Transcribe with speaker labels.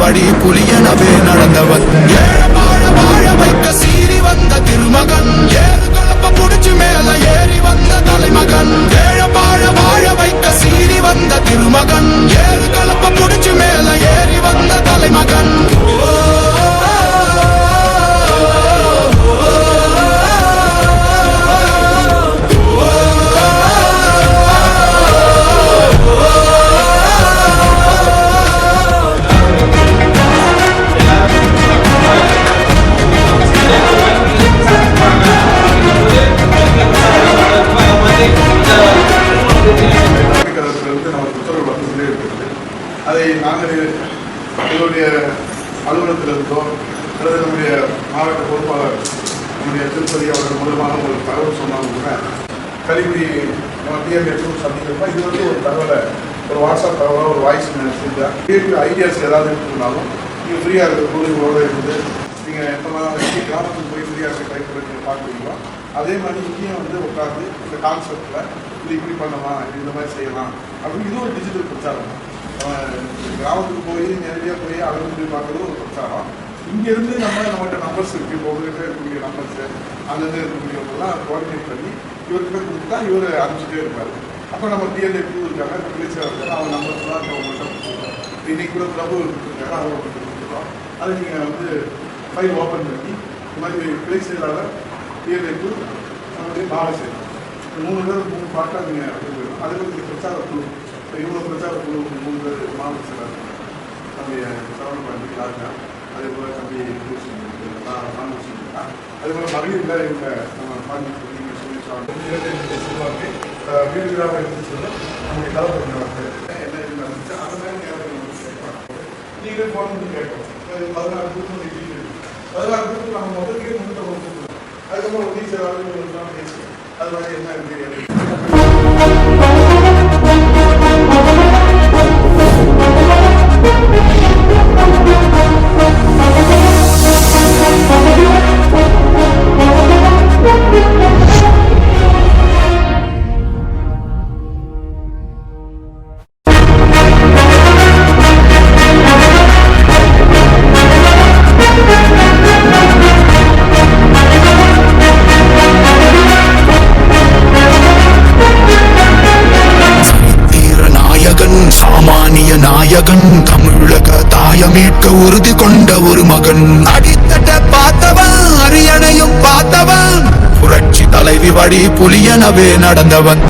Speaker 1: வழி புலியனவே நடந்தவன். வாழ வைக்க சீறி வந்த திருமகன், ஏறு கலப்ப புடிச்சு மேல ஏறி வந்த தலைமகன். வாழ வைக்க சீறி வந்த திருமகன், ஏறு கலப்ப புடிச்சு மேல ஏறி வந்த தலைமகன்.
Speaker 2: அதை நாங்கள் எங்களுடைய அலுவலகத்தில் இருந்தோம் அல்லது நம்முடைய மாவட்ட பொறுப்பாளர் நம்முடைய திருப்பதி அவர்கள் மூலமாக ஒரு தகவல் சொன்னாங்க கூட கல்வி டிஎம்எஸும் சந்திக்கிறப்ப இது வந்து ஒரு தகவலை ஒரு வாட்ஸ்அப் தகவலாக ஒரு வாய்ஸ் செஞ்சால் கிரியேட்டிவ் ஐடியாஸ் ஏதாவது இருக்குனாலும் நீங்கள் ஃப்ரீயாக இருக்கிற குழுவோடு இருந்து நீங்கள் எந்த மாதிரி கிராமத்துக்கு போய் ஃப்ரீயாக இருக்க ட்ரை பண்ணி பார்க்குறீங்களோ அதே மாதிரி இங்கேயும் வந்து உட்காந்து இந்த கான்செப்டில் இது இப்படி பண்ணலாம் இந்த மாதிரி செய்யலாம் அப்படின்னு இது ஒரு டிஜிட்டல் பிரச்சாரம். கிராமத்துக்கு போய் நேரடியாக போய் அளவு போய் பார்க்குறது ஒரு பிரச்சாரம். இங்கேருந்து நம்மகிட்ட நம்பர்ஸ் இருக்குது, இப்போ உங்ககிட்ட இருக்கக்கூடிய நம்பர்ஸு அங்கேருந்து இருக்கக்கூடியவங்கெல்லாம் கோஆர்டினேட் பண்ணி இவர்கிட்ட கொடுத்தா இவர் அனுப்பிச்சிட்டே இருப்பார். அப்போ நம்ம டிஎன்ஏ டூ இருக்காங்க, பிளேஸாக இருக்காங்க, அவங்க நம்பர்ஸ் தான் அவங்கள்ட்ட கொடுத்துருக்கோம். இன்னைக்கு கூட பிரபு இருக்காங்க, அவங்கள்ட்ட கொடுத்துருக்கோம். அதை நீங்கள் வந்து ஃபைல் ஓப்பன் பண்ணி இந்த மாதிரி பிளேஸ் செயலாளர் டிஎன்ஏ டூ நம்மளுடைய மாவட்ட செயலாளர் 3 பேர் 3 பாட்டாக நீங்கள் போயிடும். அதுக்கு வந்து பிரச்சார குழு இவ்வளோ பிரச்சார குழு 3 பேர் மாவட்ட செயலாளர் தம்பி சரவணபாண்டி ராஜா, அதே போல் தம்பி அதே போல் மகளிர் இவங்க நம்ம பாண்டி சொல்லுவாங்க வீடு வீடாக இருந்து சொல்ல நம்முடைய கலப்பணி என்ன இருந்துச்சு அந்த மாதிரி கேட்பாங்க. நீங்கள் போன கேட்போம் 16 குரூப் நம்ம முதல்கே முன்னிட்டு கொடுத்துருக்கோம். அதுக்கப்புறம் ஒரு டீச்சர் ஆளுநர் பேசுவோம். அது மாதிரி என்ன இருக்கு
Speaker 1: நாயகன், தமிழக தாயமீட்க உறுதி கொண்ட ஒரு மகன். அடித்தட்ட பார்த்தவன், அரியணையும் பார்த்தவன், புரட்சி தலைவி வழி புலியனவே நடந்தவன்.